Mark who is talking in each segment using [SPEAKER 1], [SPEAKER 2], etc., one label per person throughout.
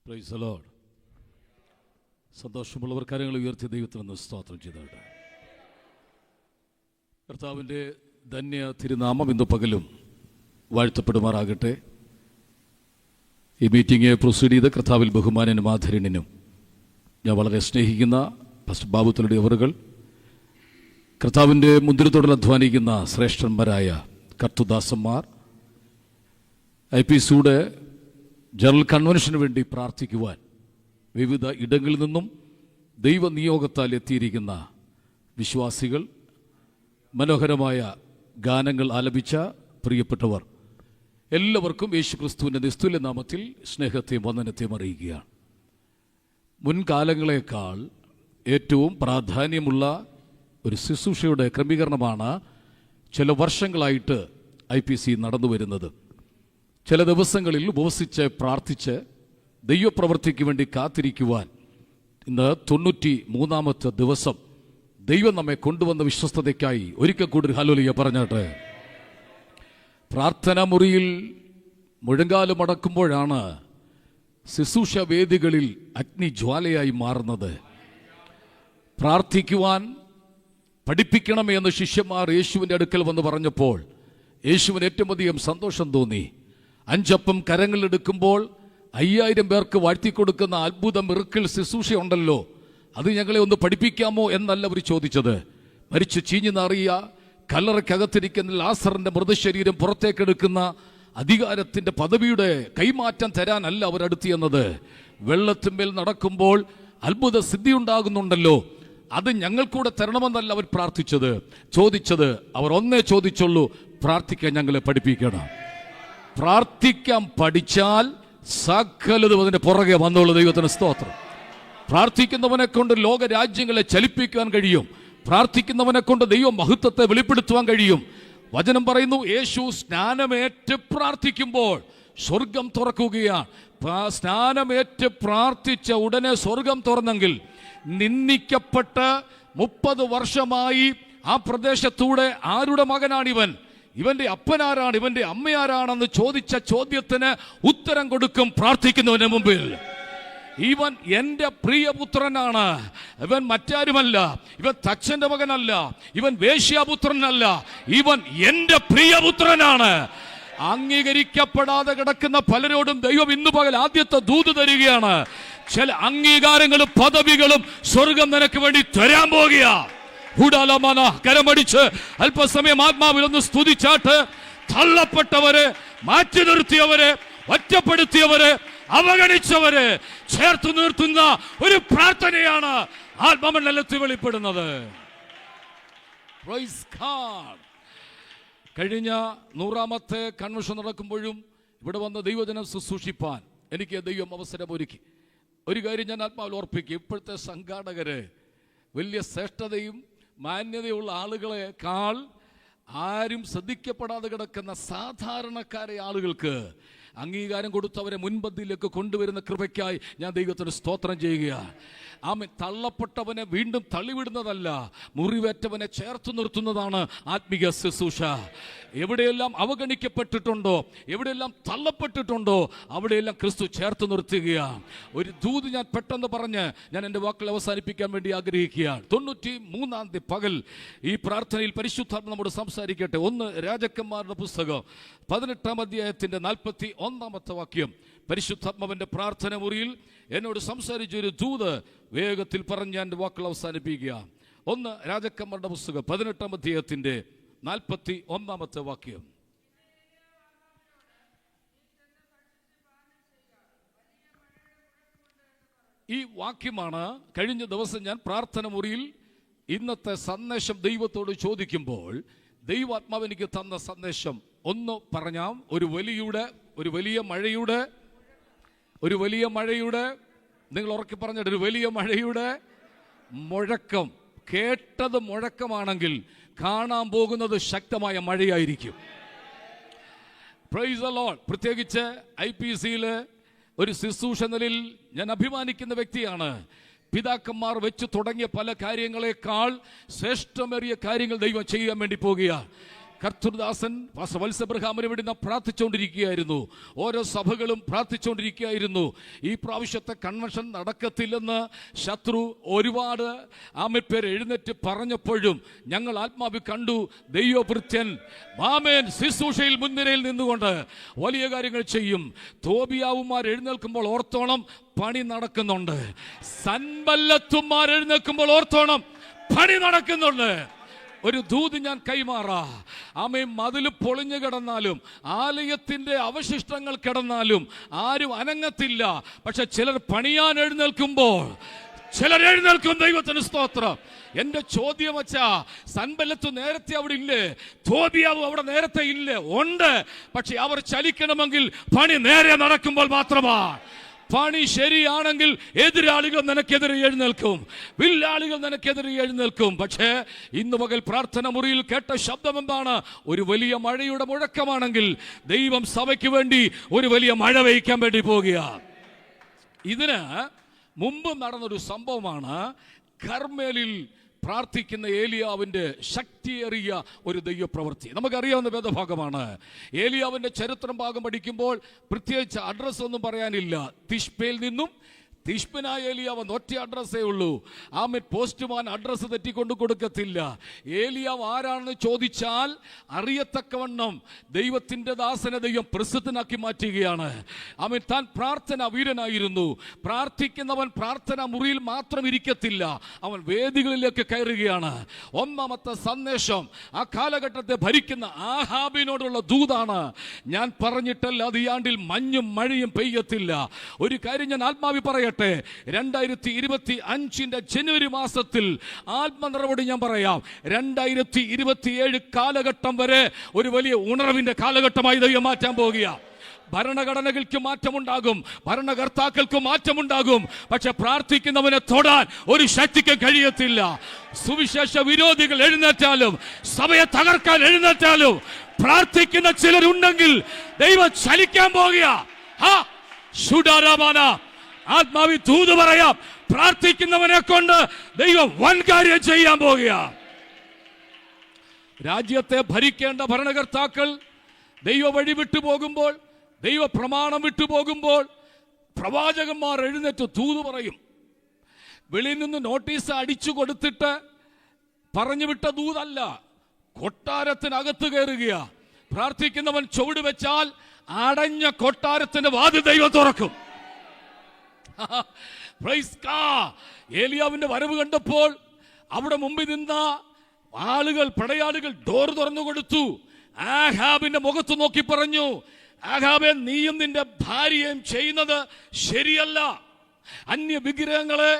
[SPEAKER 1] Price the Lord. സന്തോഷമുള്ളവർ കരങ്ങൾ ഉയർത്തി ദൈവത്തിന് സ്തോത്രം ചെയ്തോട്ടെ. കർത്താവിൻ്റെ ധന്യ തിരുനാമം ഇന്ന് പകലും വാഴ്ത്തപ്പെടുമാറാകട്ടെ. ഈ മീറ്റിംഗ് പ്രൊസീഡ് ചെയ്ത് കർത്താവിൽ ബഹുമാനനും ആദരണീയനും ഞാൻ വളരെ സ്നേഹിക്കുന്ന ഫസ്റ്റ് ബാബുത്തലുടെ അവറുകൾ, കർത്താവിൻ്റെ മുന്തിരിത്തോടിൽ അധ്വാനിക്കുന്ന ശ്രേഷ്ഠന്മാരായ കർത്തുദാസന്മാർ, IPCയുടെ ജനറൽ കൺവെൻഷന് വേണ്ടി പ്രാർത്ഥിക്കുവാൻ വിവിധ ഇടങ്ങളിൽ നിന്നും ദൈവനിയോഗത്താൽ എത്തിയിരിക്കുന്ന വിശ്വാസികൾ, മനോഹരമായ ഗാനങ്ങൾ ആലപിച്ച പ്രിയപ്പെട്ടവർ എല്ലാവർക്കും യേശുക്രിസ്തുവിൻ്റെ നിസ്തുല്യ നാമത്തിൽ സ്നേഹത്തെയും വന്ദനത്തെയും അറിയിക്കുകയാണ്. മുൻകാലങ്ങളെക്കാൾ ഏറ്റവും പ്രാധാന്യമുള്ള ഒരു ശുശ്രൂഷയുടെ ക്രമീകരണമാണ് ചില വർഷങ്ങളായിട്ട് IPC നടന്നു വരുന്നത്. ചില ദിവസങ്ങളിൽ ഉപവസിച്ച് പ്രാർത്ഥിച്ച് ദൈവപ്രവൃത്തിക്ക് വേണ്ടി കാത്തിരിക്കുവാൻ ഇന്ന് 93-ാമത്തെ ദിവസം ദൈവം നമ്മെ കൊണ്ടുവന്ന വിശ്വസ്തതയ്ക്കായി ഒരിക്കൽ കൂടി ഹല്ലേലൂയ പറഞ്ഞാട്ടെ. പ്രാർത്ഥനാ മുറിയിൽ മുഴങ്കാലം അടക്കുമ്പോഴാണ് ശുശ്രൂഷ വേദികളിൽ അഗ്നിജ്വാലയായി മാറുന്നത്. പ്രാർത്ഥിക്കുവാൻ പഠിപ്പിക്കണമേ എന്ന് ശിഷ്യന്മാർ യേശുവിൻ്റെ അടുക്കൽ വന്ന് പറഞ്ഞപ്പോൾ യേശുവിന് ഏറ്റവും അധികം സന്തോഷം തോന്നി. 5 അപ്പം കരങ്ങളിലെടുക്കുമ്പോൾ 5000 പേർക്ക് വാഴ്ത്തിക്കൊടുക്കുന്ന അത്ഭുത മിറക്കിൾ ശുശ്രൂഷയുണ്ടല്ലോ, അത് ഞങ്ങളെ ഒന്ന് പഠിപ്പിക്കാമോ എന്നല്ല അവർ ചോദിച്ചത്. മരിച്ചു ചീഞ്ഞു നാറിയ കല്ലറയ്ക്കകത്തിരിക്കുന്ന ലാസറിന്റെ മൃതശരീരം പുറത്തേക്കെടുക്കുന്ന അധികാരത്തിന്റെ പദവിയുടെ കൈമാറ്റം തരാനല്ല അവരടുത്തിയെന്നത്. വെള്ളത്തിന്മേൽ നടക്കുമ്പോൾ അത്ഭുത സിദ്ധി ഉണ്ടാകുന്നുണ്ടല്ലോ, അത് ഞങ്ങൾക്കൂടെ തരണമെന്നല്ല അവർ പ്രാർത്ഥിച്ചത്. ചോദിച്ചത് അവർ ഒന്നേ ചോദിച്ചുള്ളൂ, പ്രാർത്ഥിക്കാൻ ഞങ്ങളെ പഠിപ്പിക്കണം. പ്രാർത്ഥിക്കാൻ പഠിച്ചാൽ സകലതും അതിന്റെ പുറകെ വന്നുള്ള ദൈവത്തിന് സ്തോത്രം. പ്രാർത്ഥിക്കുന്നവനെ കൊണ്ട് ലോകരാജ്യങ്ങളെ ചലിപ്പിക്കുവാൻ കഴിയും. പ്രാർത്ഥിക്കുന്നവനെ കൊണ്ട് ദൈവ മഹത്വത്തെ വെളിപ്പെടുത്തുവാൻ കഴിയും. വചനം പറയുന്നു, യേശു സ്നാനമേറ്റ് പ്രാർത്ഥിക്കുമ്പോൾ സ്വർഗം തുറക്കുകയാണ്. സ്നാനമേറ്റ് പ്രാർത്ഥിച്ച ഉടനെ സ്വർഗം തുറന്നെങ്കിൽ നിന്ദിക്കപ്പെട്ട് 30 വർഷമായി ആ പ്രദേശത്തൂടെ ആരുടെ മകനാണിവൻ, ഇവന്റെ അപ്പനാരാണ്, ഇവന്റെ അമ്മയാരാണെന്ന് ചോദിച്ച ചോദ്യത്തിന് ഉത്തരം കൊടുക്കും പ്രാർത്ഥിക്കുന്നവന്റെ മുമ്പിൽ. ഇവൻ എന്റെ പ്രിയപുത്രനാണ്, ഇവൻ മറ്റാരുമല്ല, ഇവൻ തച്ചന്റെ മകനല്ല, ഇവൻ വേശ്യാപുത്രനല്ല, ഇവൻ എന്റെ പ്രിയപുത്രനാണ്. അംഗീകരിക്കപ്പെടാതെ കിടക്കുന്ന പലരോടും ദൈവം ഇന്നു പകൽ ആദ്യത്തെ ദൂത് തരികയാണ്. ചില അംഗീകാരങ്ങളും പദവികളും സ്വർഗം നിനക്ക് വേണ്ടി തരാൻ പോകുക. കരമടിച്ച് അല്പസമയം ആത്മാവിൽ ഒന്ന് സ്തുതിച്ചാട്ട്. തള്ളപ്പെട്ടവരെ, മാറ്റി നിർത്തിയവരെ, ഒറ്റപ്പെടുത്തിയവരെ, അവഗണിച്ചവരെ ചേർത്ത് നിർത്തുന്ന ഒരു പ്രാർത്ഥനയാണ് ആത്മമണ്ഡലത്തിൽ വെളിപ്പെടുന്നത്. കഴിഞ്ഞ 100ാമത്തെ കൺവെൻഷൻ നടക്കുമ്പോഴും ഇവിടെ വന്ന ദൈവജനം ശുശ്രൂഷിപ്പാൻ എനിക്ക് ദൈവം അവസരമൊരുക്കി. ഒരു കാര്യം ഞാൻ ആത്മാവിൽ ഓർപ്പിക്കും, ഇപ്പോഴത്തെ സംഘാടകര് വലിയ ശ്രേഷ്ഠതയും മാന്യതയുള്ള ആളുകളെക്കാൾ ആരും ശ്രദ്ധിക്കപ്പെടാതെ കിടക്കുന്ന സാധാരണക്കാരെ ആളുകൾക്ക് അംഗീകാരം കൊടുത്തവരെ മുൻപന്തിയിലേക്ക് കൊണ്ടുവരുന്ന കൃപയ്ക്കായി ഞാൻ ദൈവത്തിന് സ്തോത്രം ചെയ്യുകയാണ്. ആമേൻ. തള്ളപ്പെട്ടവനെ വീണ്ടും തള്ളിവിടുന്നതല്ല, മുറിവേറ്റവനെ ചേർത്ത് നിർത്തുന്നതാണ് ആത്മീയ ശുശ്രൂഷ. എവിടെയെല്ലാം അവഗണിക്കപ്പെട്ടിട്ടുണ്ടോ, എവിടെയെല്ലാം തള്ളപ്പെട്ടിട്ടുണ്ടോ, അവിടെയെല്ലാം ക്രിസ്തു ചേർത്ത് നിർത്തുകയാണ്. ഒരു ദൂത് ഞാൻ പെട്ടെന്ന് പറഞ്ഞ് ഞാൻ എൻ്റെ വാക്കുകൾ അവസാനിപ്പിക്കാൻ വേണ്ടി ആഗ്രഹിക്കുകയാണ്. 93-ാം തീയതി പകൽ ഈ പ്രാർത്ഥനയിൽ പരിശുദ്ധാത്മ നമ്മോട് സംസാരിക്കട്ടെ. 1 രാജാക്കന്മാരുടെ പുസ്തകം 18-ാം അധ്യായത്തിന്റെ 41-ാമത്തെ വാക്യം. പരിശുദ്ധാത്മാവിന്റെ പ്രാർത്ഥന മുറിയിൽ എന്നോട് സംസാരിച്ചൊരു ദൂത് വേഗത്തിൽ പറഞ്ഞ് ഞാൻ വാക്കുകൾ അവസാനിപ്പിക്കുക. 1 രാജാക്കന്മാരുടെ പുസ്തകം 18-ാം അധ്യായത്തിന്റെ 41-ാമത്തെ വാക്യം. ഈ വാക്യമാണ് കഴിഞ്ഞ ദിവസം ഞാൻ പ്രാർത്ഥന മുറിയിൽ ഇന്നത്തെ സന്ദേശം ദൈവത്തോട് ചോദിക്കുമ്പോൾ ദൈവാത്മാവ് എനിക്ക് തന്ന സന്ദേശം ഒന്ന് പറഞ്ഞാൽ, ഒരു വലിയ മഴയുടെ നിങ്ങൾ ഉറക്കി പറഞ്ഞിട്ട്, ഒരു വലിയ മഴയുടെ മുഴക്കം. കേട്ടത് മുഴക്കമാണെങ്കിൽ കാണാൻ പോകുന്നത് ശക്തമായ മഴയായിരിക്കും. Praise the Lord. പ്രത്യേകിച്ച് IPCയിലെ ഒരു ശുശ്രൂഷ നിലയിൽ ഞാൻ അഭിമാനിക്കുന്ന വ്യക്തിയാണ്. പിതാക്കന്മാർ വെച്ച് തുടങ്ങിയ പല കാര്യങ്ങളെക്കാൾ ശ്രേഷ്ഠമേറിയ കാര്യങ്ങൾ ദൈവം ചെയ്യാൻ വേണ്ടി പോകുകയാണ്. കർത്തൃദാസൻ വത്സ എബ്രഹാമിന് വേണ്ടി നാം പ്രാർത്ഥിച്ചുകൊണ്ടിരിക്കുകയായിരുന്നു. ഓരോ സഭകളും പ്രാർത്ഥിച്ചുകൊണ്ടിരിക്കുകയായിരുന്നു. ഈ പ്രാവശ്യത്തെ കൺവെൻഷൻ നടക്കത്തില്ലെന്ന് ശത്രു ഒരുപാട് പേര് എഴുന്നേറ്റ് പറഞ്ഞപ്പോഴും ഞങ്ങൾ ആത്മാവിൽ കണ്ടു, ദൈവഭൃത്യൻ മാമേൻ ശുശ്രൂഷയിൽ മുൻനിരയിൽ നിന്നുകൊണ്ട് വലിയ കാര്യങ്ങൾ ചെയ്യും. തോബിയാവുമാർ എഴുന്നേൽക്കുമ്പോൾ ഓർത്തോണം പണി നടക്കുന്നുണ്ട്. സൻബല്ലത്തുമാർ എഴുന്നേൽക്കുമ്പോൾ ഓർത്തോണം പണി നടക്കുന്നുണ്ട്. ഒരു ദൂത് ഞാൻ കൈമാറാ. മതിൽ പൊളിഞ്ഞു കിടന്നാലും ആലയത്തിന്റെ അവശിഷ്ടങ്ങൾ കിടന്നാലും ആരും അനങ്ങത്തില്ല. പക്ഷെ ചിലർ പണിയാൻ എഴുന്നേൽക്കുമ്പോൾ ചിലർ എഴുന്നേൽക്കും. ദൈവത്തിന് സ്തോത്രം. എന്റെ ചോദ്യം വച്ചാ, സൻബല്ലത്ത് നേരത്തെ അവിടെ ഇല്ലേ? തോബിയാവ് അവിടെ നേരത്തെ ഇല്ലേ? ഉണ്ട്. പക്ഷെ അവർ ചലിക്കണമെങ്കിൽ പണി നേരെ നടക്കുമ്പോൾ മാത്രമാണ്. പണി ശരിയാണെങ്കിൽ എതിരാളികൾ നിനക്കെതിരെ എഴുന്നേൽക്കും, വില്ലാളികൾ നിനക്കെതിരെ എഴുന്നേൽക്കും. പക്ഷേ ഇന്ന് പകൽ പ്രാർത്ഥന മുറിയിൽ കേട്ട ശബ്ദം എന്താണ്? ഒരു വലിയ മഴയുടെ മുഴക്കമാണെങ്കിൽ ദൈവം സഭയ്ക്ക് വേണ്ടി ഒരു വലിയ മഴ പെയ്യ്ക്കാൻ വേണ്ടി പോകുക. ഇതിന് മുമ്പ് നടന്നൊരു സംഭവമാണ്. കർമ്മേലിൽ പ്രാർത്ഥിക്കുന്ന ഏലിയാവിന്റെ ശക്തിയേറിയ ഒരു ദൈവപ്രവൃത്തി നമുക്കറിയാവുന്ന വേദഭാഗമാണ്. ഏലിയാവിന്റെ ചരിത്രം ഭാഗം പഠിക്കുമ്പോൾ പ്രത്യേകിച്ച് അഡ്രസ് ഒന്നും പറയാനില്ല. തിഷ്പയിൽ നിന്നും തിഷ്പനായ ഏലിയാവ് ഒറ്റ അഡ്രസ്സേ ഉള്ളൂ. പോസ്റ്റ്മാൻ അഡ്രസ്സ് തെറ്റിക്കൊണ്ട് കൊടുക്കത്തില്ല. ഏലിയാവ് ആരാണെന്ന് ചോദിച്ചാൽ അറിയത്തക്കവണ്ണം ദൈവത്തിന്റെ ദാസനെ ദൈവം പ്രസിദ്ധനാക്കി മാറ്റുകയാണ്. താൻ പ്രാർത്ഥന വീരനായിരുന്നു. പ്രാർത്ഥിക്കുന്നവൻ പ്രാർത്ഥന മുറിയിൽ മാത്രം ഇരിക്കത്തില്ല, അവൻ വേദികളിലേക്ക് കയറുകയാണ്. ഒന്നാമത്തെ സന്ദേശം ആ കാലഘട്ടത്തെ ഭരിക്കുന്ന ആഹാബിനോടുള്ള ദൂതാണ്. ഞാൻ പറഞ്ഞിട്ടല്ല ഈ ആണ്ടിൽ മഞ്ഞും മഴയും പെയ്യത്തില്ല. ഒരു കാര്യം ഞാൻ ആത്മാവി പറയട്ടെ, 2025 ജനുവരി മാസത്തിൽ ആത്മനിറവോട് ഞാൻ പറയാം, 2027 കാലഘട്ടം വരെ ഒരു വലിയ ഉണർവിന്റെ കാലഘട്ടമായി ദൈവം മാറ്റാൻ പോകുക. ഭരണഘടനകൾക്ക് മാറ്റമുണ്ടാകും, ഭരണകർത്താക്കൾക്ക് മാറ്റമുണ്ടാകും. പക്ഷെ പ്രാർത്ഥിക്കുന്നവനെ തൊടാൻ ഒരു ശക്തിക്ക് കഴിയത്തില്ല. സുവിശേഷ വിരോധികൾ എഴുന്നേറ്റാലും സഭയെ തകർക്കാൻ എഴുന്നേറ്റാലും പ്രാർത്ഥിക്കുന്ന ചിലരുണ്ടെങ്കിൽ ദൈവം ചലിക്കാൻ പോകുക. ആത്മാവി ദൂത് പറയാം, പ്രാർത്ഥിക്കുന്നവനെ കൊണ്ട് ദൈവം വൻ കാര്യം ചെയ്യാൻ പോകുക. രാജ്യത്തെ ഭരിക്കേണ്ട ഭരണകർത്താക്കൾ ദൈവ വഴി വിട്ടുപോകുമ്പോൾ, ദൈവ പ്രമാണം വിട്ടുപോകുമ്പോൾ പ്രവാചകന്മാർ എഴുന്നേറ്റ് ദൂത് പറയും. വെളിയിൽ നിന്ന് നോട്ടീസ് അടിച്ചു കൊടുത്തിട്ട് പറഞ്ഞു വിട്ട ദൂതല്ല, കൊട്ടാരത്തിനകത്ത് കയറുക. പ്രാർത്ഥിക്കുന്നവൻ ചുവട് വെച്ചാൽ അടഞ്ഞ കൊട്ടാരത്തിന്റെ വാതിൽ ദൈവം തുറക്കും. ഏലിയാവിന്റെ വരവ് കണ്ടപ്പോൾ അവിടെ മുമ്പിൽ നിന്ന ആളുകൾ, പടയാളികൾ ഡോർ തുറന്നു കൊടുത്തു. ആഹാബിന്റെ മുഖത്ത് നോക്കി പറഞ്ഞു, ആഹാബേ, നീയും നിന്റെ ഭാര്യയും ചെയ്യുന്നത് ശരിയല്ല. അന്യ വിഗ്രഹങ്ങളെ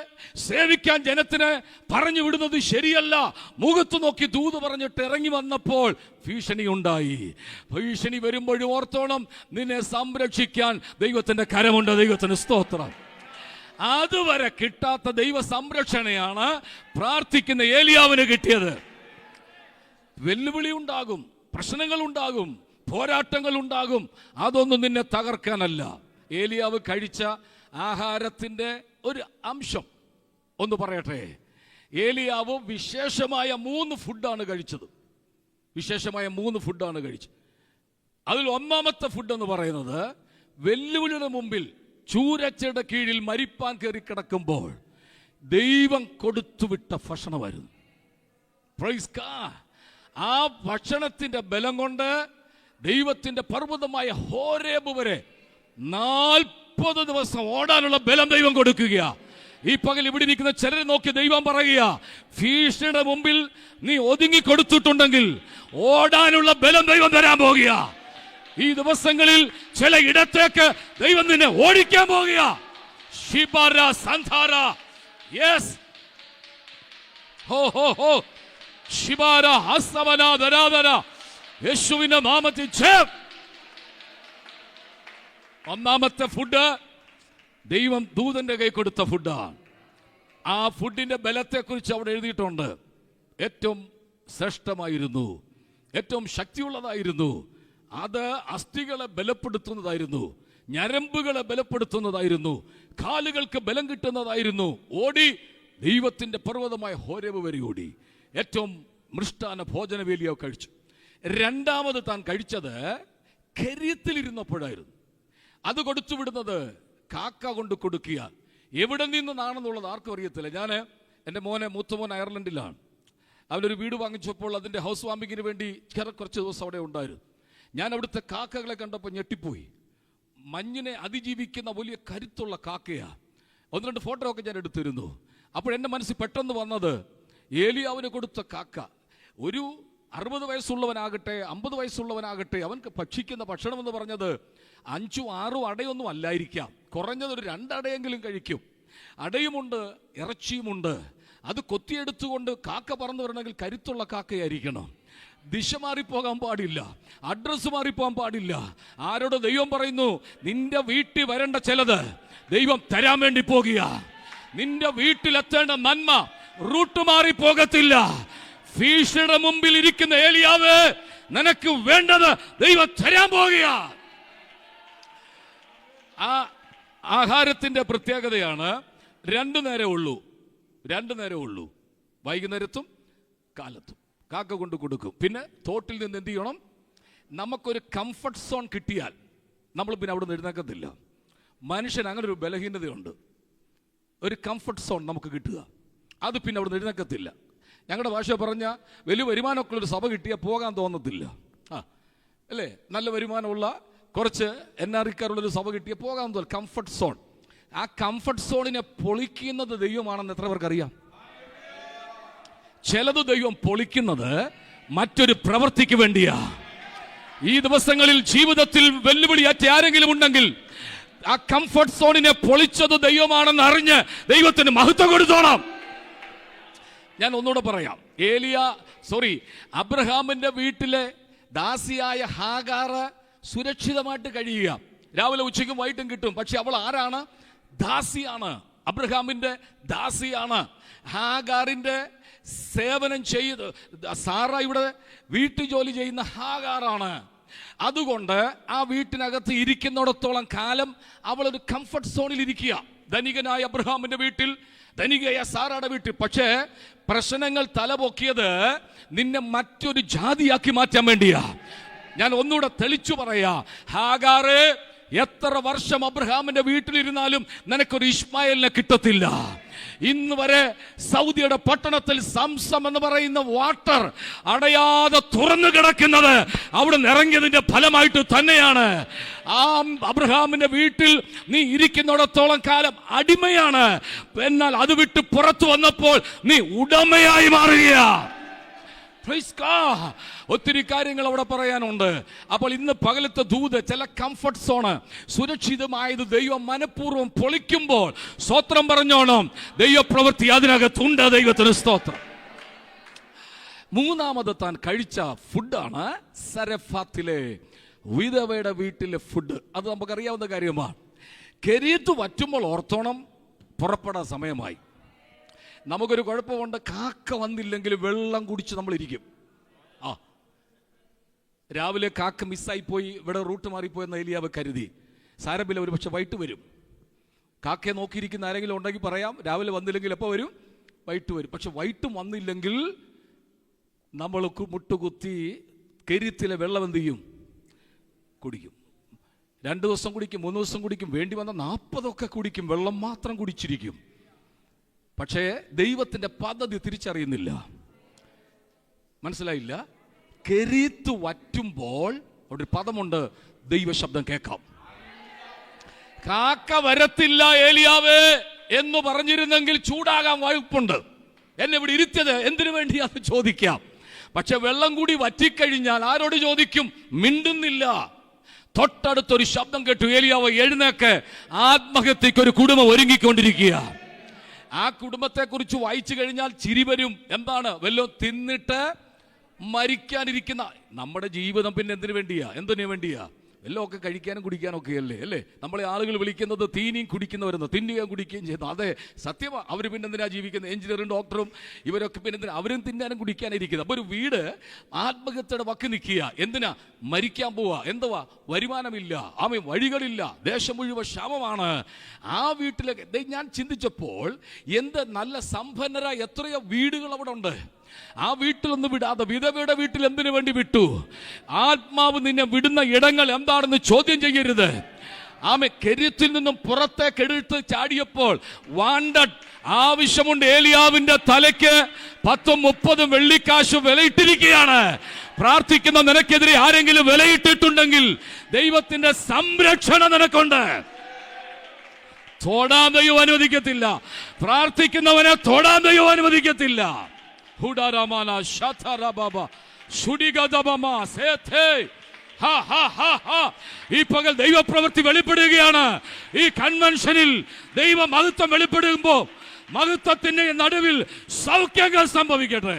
[SPEAKER 1] സേവിക്കാൻ ജനത്തിന് പറഞ്ഞു വിടുന്നത് ശരിയല്ല. മുഖത്ത് നോക്കി ദൂത് പറഞ്ഞിട്ട് ഇറങ്ങി വന്നപ്പോൾ ഭീഷണി ഉണ്ടായി. ഭീഷണി വരുമ്പോഴും ഓർത്തോണം, നിന്നെ സംരക്ഷിക്കാൻ ദൈവത്തിന്റെ കരമുണ്ട്. ദൈവത്തിന് സ്തോത്രം. അതുവരെ കിട്ടാത്ത ദൈവ സംരക്ഷണയാണ് പ്രാർത്ഥിക്കുന്ന ഏലിയാവിന് കിട്ടിയത്. വെല്ലുവിളി ഉണ്ടാകും, പ്രശ്നങ്ങൾ ഉണ്ടാകും, പോരാട്ടങ്ങൾ ഉണ്ടാകും. അതൊന്നും നിന്നെ തകർക്കാനല്ല. ഏലിയാവ് കഴിച്ച ആഹാരത്തിന്റെ ഒരു അംശം ഒന്ന് പറയട്ടെ. ഏലിയാവ് വിശേഷമായ 3 ഫുഡാണ് കഴിച്ചത്. വിശേഷമായ 3 ഫുഡാണ് കഴിച്ചത്. അതിൽ ഒന്നാമത്തെ ഫുഡ് എന്ന് പറയുന്നത് വെല്ലുവിളിയുടെ മുമ്പിൽ ചൂരച്ചയുടെ കീഴിൽ മരിപ്പാൻ കയറി കിടക്കുമ്പോൾ ദൈവം കൊടുത്തുവിട്ട ഭക്ഷണമായിരുന്നു. ആ ഭക്ഷണത്തിന്റെ ബലം കൊണ്ട് ദൈവത്തിന്റെ പർവ്വതമായ ഹോരേബ് വരെ 40 ദിവസം ഓടാനുള്ള ബലം ദൈവം കൊടുക്കുക. ഈ പകൽ ഇവിടെ ഇരിക്കുന്ന ചിലരെ നോക്കി ദൈവം പറയുക, ഭീഷണിയുടെ മുമ്പിൽ നീ ഒതുങ്ങി കൊടുത്തിട്ടുണ്ടെങ്കിൽ ഓടാനുള്ള ബലം ദൈവം തരാൻ പോകുക. ഈ ദിവസങ്ങളിൽ ചില ഇടത്തേക്ക് ദൈവം നിന്നെ ഓടിക്കാൻ പോകുക. യേശുവിന്റെ നാമത്തിൽ ഒന്നാമത്തെ ഫുഡ് ദൈവം ദൂതന്റെ കൈ കൊടുത്ത ഫുഡാണ്. ആ ഫുഡിന്റെ ബലത്തെ കുറിച്ച് അവിടെ എഴുതിയിട്ടുണ്ട്. ഏറ്റവും ശ്രേഷ്ഠമായിരുന്നു, ഏറ്റവും ശക്തിയുള്ളതായിരുന്നു. അത് അസ്ഥികളെ ബലപ്പെടുത്തുന്നതായിരുന്നു, ഞരമ്പുകളെ ബലപ്പെടുത്തുന്നതായിരുന്നു, കാലുകൾക്ക് ബലം കിട്ടുന്നതായിരുന്നു. ഓടി ദൈവത്തിന്റെ പർവ്വതമായ ഹോരേബ് വരെ ഓടി. ഏറ്റവും മൃഷ്ടാന ഭോജനവേലിയോ കഴിച്ചു. രണ്ടാമത് താൻ കഴിച്ചത് കെരീത്തിലിരുന്നപ്പോഴായിരുന്നു. അത് കൊടുത്തു വിടുന്നത് കാക്ക കൊണ്ട് കൊടുക്കുക. എവിടെ നിന്നാണെന്നുള്ളത് ആർക്കും അറിയത്തില്ല. ഞാൻ എൻ്റെ മൂത്ത മോൻ അയർലൻഡിലാണ്. അവനൊരു വീട് വാങ്ങിച്ചപ്പോൾ അതിൻ്റെ ഹൗസ് വാമിങ്ങിന് വേണ്ടി കുറച്ച് ദിവസം അവിടെ ഉണ്ടായിരുന്നു. ഞാൻ അവിടുത്തെ കാക്കകളെ കണ്ടപ്പോൾ ഞെട്ടിപ്പോയി. മഞ്ഞിനെ അതിജീവിക്കുന്ന വലിയ കരുത്തുള്ള കാക്കയാണ്. 1-2 ഫോട്ടോ ഒക്കെ ഞാൻ എടുത്തിരുന്നു. അപ്പോൾ എൻ്റെ മനസ്സിൽ പെട്ടെന്ന് വന്നത് ഏലിയാവിന് കൊടുത്ത കാക്ക. ഒരു 60 വയസ്സുള്ളവനാകട്ടെ 50 വയസ്സുള്ളവനാകട്ടെ അവൻക്ക് ഭക്ഷിക്കുന്ന ഭക്ഷണം എന്ന് പറഞ്ഞത് 5-6 അടയൊന്നും അല്ലായിരിക്കാം. കുറഞ്ഞതൊരു 2 അടയെങ്കിലും കഴിക്കും. അടയുമുണ്ട്, ഇറച്ചിയുമുണ്ട്. അത് കൊത്തിയെടുത്തുകൊണ്ട് കാക്ക പറന്നു വരണമെങ്കിൽ കരുത്തുള്ള കാക്കയായിരിക്കണം. ദിശ മാറിപ്പോകാൻ പാടില്ല, അഡ്രസ്സ് മാറിപ്പോകാൻ പാടില്ല. ആരോട് ദൈവം പറയുന്നു, നിന്റെ വീട്ടിൽ വരേണ്ട ചിലത് ദൈവം തരാൻ വേണ്ടി പോകുക. നിന്റെ വീട്ടിലെത്തേണ്ട നന്മ റൂട്ട് മാറി പോകത്തില്ല. ഭീഷണിയുടെ മുമ്പിൽ ഇരിക്കുന്ന ഏലിയാവ്, നിനക്ക് വേണ്ടത് ദൈവം തരാൻ പോകുക. ആ ആഹാരത്തിന്റെ പ്രത്യേകതയാണ് 2 നേരം ഉള്ളൂ, വൈകുന്നേരത്തും കാലത്തും കാക്ക കൊണ്ട് കൊടുക്കും. പിന്നെ തോട്ടിൽ നിന്ന് എന്ത് ചെയ്യണം, നമുക്കൊരു കംഫർട്ട് സോൺ കിട്ടിയാൽ നമ്മൾ പിന്നെ അവിടെ നിന്ന് എഴുന്നേക്കത്തില്ല. മനുഷ്യൻ അങ്ങനെ ഒരു ബലഹീനതയുണ്ട്. ഒരു കംഫർട്ട് സോൺ നമുക്ക് കിട്ടുക, അത് പിന്നെ അവിടെ നിന്ന് എഴുന്നേക്കത്തില്ല. ഞങ്ങളുടെ ഭാഷ പറഞ്ഞ വലിയ വരുമാനമൊക്കെ ഒരു സഭ കിട്ടിയാൽ പോകാൻ തോന്നത്തില്ല. അല്ലേ, നല്ല വരുമാനമുള്ള കുറച്ച് NRIക്കാരുള്ളൊരു സഭ കിട്ടിയാൽ പോകാൻ തോന്നില്ല. Comfort zone. ആ കംഫർട്ട് സോണിനെ പൊളിക്കുന്നത് ദൈവമാണെന്ന് എത്ര പേർക്കറിയാം? ചിലത് ദൈവം പൊളിക്കുന്നത് മറ്റൊരു പ്രവൃത്തിക്ക് വേണ്ടിയാ. ഈ ദിവസങ്ങളിൽ ജീവിതത്തിൽ വെല്ലുവിളിയാറ്റ ആരെങ്കിലും ഉണ്ടെങ്കിൽ ആ കംഫർട്ട് സോണിനെ പൊളിച്ചത് ദൈവമാണെന്ന് അറിഞ്ഞ് ദൈവത്തിന് മഹത്വം കൊടുത്തോണം. ഞാൻ ഒന്നുകൂടെ പറയാം. അബ്രഹാമിന്റെ വീട്ടിലെ ദാസിയായ ഹാഗാർ സുരക്ഷിതമായിട്ട് കഴിയുക. രാവിലെ ഉച്ചയ്ക്കും വൈകിട്ടും കിട്ടും. പക്ഷെ അവൾ ആരാണ്? ദാസിയാണ്, അബ്രഹാമിന്റെ ദാസിയാണ്. ഹാഗാറിന്റെ സേവനം ചെയ്ത് സാറ ഇവിടെ വീട്ടു ജോലി ചെയ്യുന്ന ഹാഗാറാണ്. അതുകൊണ്ട് ആ വീട്ടിനകത്ത് ഇരിക്കുന്നിടത്തോളം കാലം അവൾ ഒരു കംഫർട്ട് സോണിൽ ഇരിക്കുക. ധനികനായ അബ്രഹാമിന്റെ വീട്ടിൽ, ധനികയായ സാറയുടെ വീട്ടിൽ. പക്ഷേ പ്രശ്നങ്ങൾ തലപൊക്കിയത് നിന്നെ മറ്റൊരു ജാതിയാക്കി മാറ്റാൻ വേണ്ടിയാ. ഞാൻ ഒന്നുകൂടെ തെളിച്ചു പറയാ, ഹാഗാറ് എത്ര വർഷം അബ്രഹാമിന്റെ വീട്ടിലിരുന്നാലും നിനക്കൊരു ഇസ്മായേലിനെ കിട്ടത്തില്ല. ഇന്ന് വരെ സൗദിയുടെ പട്ടണത്തിൽ സംസം എന്ന് പറയുന്ന വാട്ടർ അടയാതെ തുറന്നു കിടക്കുന്നത് അവിടെ ഇറങ്ങിയതിന്റെ ഫലമായിട്ട് തന്നെയാണ്. ആ അബ്രഹാമിന്റെ വീട്ടിൽ നീ ഇരിക്കുന്നിടത്തോളം കാലം അടിമയാണ്. എന്നാൽ അത് വിട്ട് പുറത്തു വന്നപ്പോൾ നീ ഉടമയായി മാറുകയാ. ഒത്തിരി കാര്യങ്ങൾ അവിടെ പറയാനുണ്ട്. അപ്പോൾ ഇന്ന് പകലത്തെ ദൂത് ചില കംഫർട്ട് സോണ് സുരക്ഷിതമായത് ദൈവം മനഃപൂർവ്വം പൊളിക്കുമ്പോൾ സ്തോത്രം പറഞ്ഞോണം. ദൈവപ്രവൃത്തി അതിനകത്തുണ്ട്. ദൈവത്തിന് സ്തോത്രം. മൂന്നാമത് താൻ കഴിച്ച ഫുഡാണ് സരഫാത്തിലെ വിധവയുടെ വീട്ടിലെ ഫുഡ്. അത് നമുക്കറിയാവുന്ന കാര്യമാണ്. കെരീത്ത് വറ്റുമ്പോൾ ഓർത്തോണം, പുറപ്പെടാൻ സമയമായി. നമുക്കൊരു കുഴപ്പമുണ്ട്, കാക്ക വന്നില്ലെങ്കിൽ വെള്ളം കുടിച്ച് നമ്മളിരിക്കും. രാവിലെ കാക്ക മിസ്സായി പോയി, ഇവിടെ റൂട്ട് മാറിപ്പോയെന്ന് ഏലിയാവ് കരുതി. സാരമില്ല, ഒരു പക്ഷെ വൈകിട്ട് വരും. കാക്കയെ നോക്കിയിരിക്കുന്ന ആരെങ്കിലും ഉണ്ടെങ്കിൽ പറയാം, രാവിലെ വന്നില്ലെങ്കിൽ എപ്പോൾ വരും? വൈകിട്ട് വരും. പക്ഷെ വൈകിട്ടും വന്നില്ലെങ്കിൽ നമ്മൾ മുട്ടുകുത്തി കെരീത്തിലെ വെള്ളം എന്ത് ചെയ്യും? കുടിക്കും. 2 ദിവസം കുടിക്കും, 3 ദിവസം കുടിക്കും, വേണ്ടി വന്ന 40 കുടിക്കും. വെള്ളം മാത്രം കുടിച്ചിരിക്കും. പക്ഷേ ദൈവത്തിന്റെ പദ്ധതി തിരിച്ചറിയുന്നില്ല. മനസ്സിലായില്ല? കെരീത്ത് വറ്റുമ്പോൾ ഒരു പദമുണ്ട്, ദൈവശബ്ദം കേൾക്കാം. കാക്ക വരത്തില്ല ഏലിയാവേ എന്ന് പറഞ്ഞിരുന്നെങ്കിൽ ചൂടാകാൻ വകുപ്പുണ്ട്. എന്നെ ഇവിടെ ഇരുത്തിയത് എന്തിനു വേണ്ടിയാന്ന് ചോദിക്കാം. പക്ഷെ വെള്ളം കൂടി വറ്റിക്കഴിഞ്ഞാൽ ആരോട് ചോദിക്കും? മിണ്ടുന്നില്ല. തൊട്ടടുത്തൊരു ശബ്ദം കേട്ടു, ഏലിയാവ് എഴുന്നേക്ക്, ആത്മഹത്യക്ക് ഒരു കുടുംബം ഒരുങ്ങിക്കൊണ്ടിരിക്കുക. ആ കുടുംബത്തെ കുറിച്ച് വായിച്ചു കഴിഞ്ഞാൽ ചിരി വരും. എന്താണ്? വല്ലതും തിന്നിട്ട് മരിക്കാനിരിക്കുന്ന നമ്മുടെ ജീവിതം പിന്നെ എന്തിനു വേണ്ടിയാ? എല്ലാം ഒക്കെ കഴിക്കാനും കുടിക്കാനും ഒക്കെ അല്ലേ? നമ്മളെ ആളുകൾ വിളിക്കുന്നത് തീനിയും കുടിക്കുന്നവരെന്ന്. തിന്നുകയും കുടിക്കുകയും ചെയ്യുന്നു. അതെ, സത്യമാണ്. അവർ പിന്നെ എന്തിനാ ജീവിക്കുന്നത്? എഞ്ചിനീയറും ഡോക്ടറും ഇവരൊക്കെ പിന്നെ എന്തിനാ? അവരും തിന്നാനും കുടിക്കാനിരിക്കുന്നത്. അപ്പോൾ ഒരു വീട് ആത്മഹത്യയുടെ വക്ക് നിൽക്കുക. എന്തിനാ? മരിക്കാൻ പോവാ. എന്തുവാ? വരുമാനമില്ല, വഴികളില്ല, ദേശം മുഴുവൻ ക്ഷാമമാണ്. ആ വീട്ടിലേക്ക് ഞാൻ ചിന്തിച്ചപ്പോൾ എന്ത് നല്ല സമ്പന്നരായ എത്രയോ വീടുകൾ അവിടെ ഉണ്ട്. ആ വീട്ടിലൊന്ന് വിടാതെ വിധവയുടെ വീട്ടിൽ എന്തിനു വേണ്ടി വിട്ടു? ആത്മാവ് നിന്നെ വിടുന്ന ഇടങ്ങൾ എന്താണെന്ന് ചോദ്യം ചെയ്യരുത്. ആമേ, കെരീത്തിൽ നിന്നും പുറത്തേക്ക് എടുത്ത് ചാടിയപ്പോൾ വാണ്ടഡ്, ആവശ്യമുണ്ട്. ഏലിയാവിന്റെ തലയ്ക്ക് 10-30 വെള്ളിക്കാശ് വിലയിട്ടിരിക്കുകയാണ്. പ്രാർത്ഥിക്കുന്ന നിനക്കെതിരെ ആരെങ്കിലും വിലയിട്ടിട്ടുണ്ടെങ്കിൽ ദൈവത്തിന്റെ സംരക്ഷണം നിനക്കുണ്ട്. തൊടാൻ ദൈവം അനുവദിക്കത്തില്ല. പ്രാർത്ഥിക്കുന്നവനെ തൊടാൻ ദൈവം അനുവദിക്കത്തില്ല. ഈ പകൽ ദൈവപ്രവൃത്തി വെളിപ്പെടുകയാണ്. ഈ കൺവെൻഷനിൽ ദൈവ മഹത്വം വെളിപ്പെടുമ്പോ മഹത്വത്തിന്റെ നടുവിൽ സൗഖ്യങ്ങൾ സംഭവിക്കട്ടെ.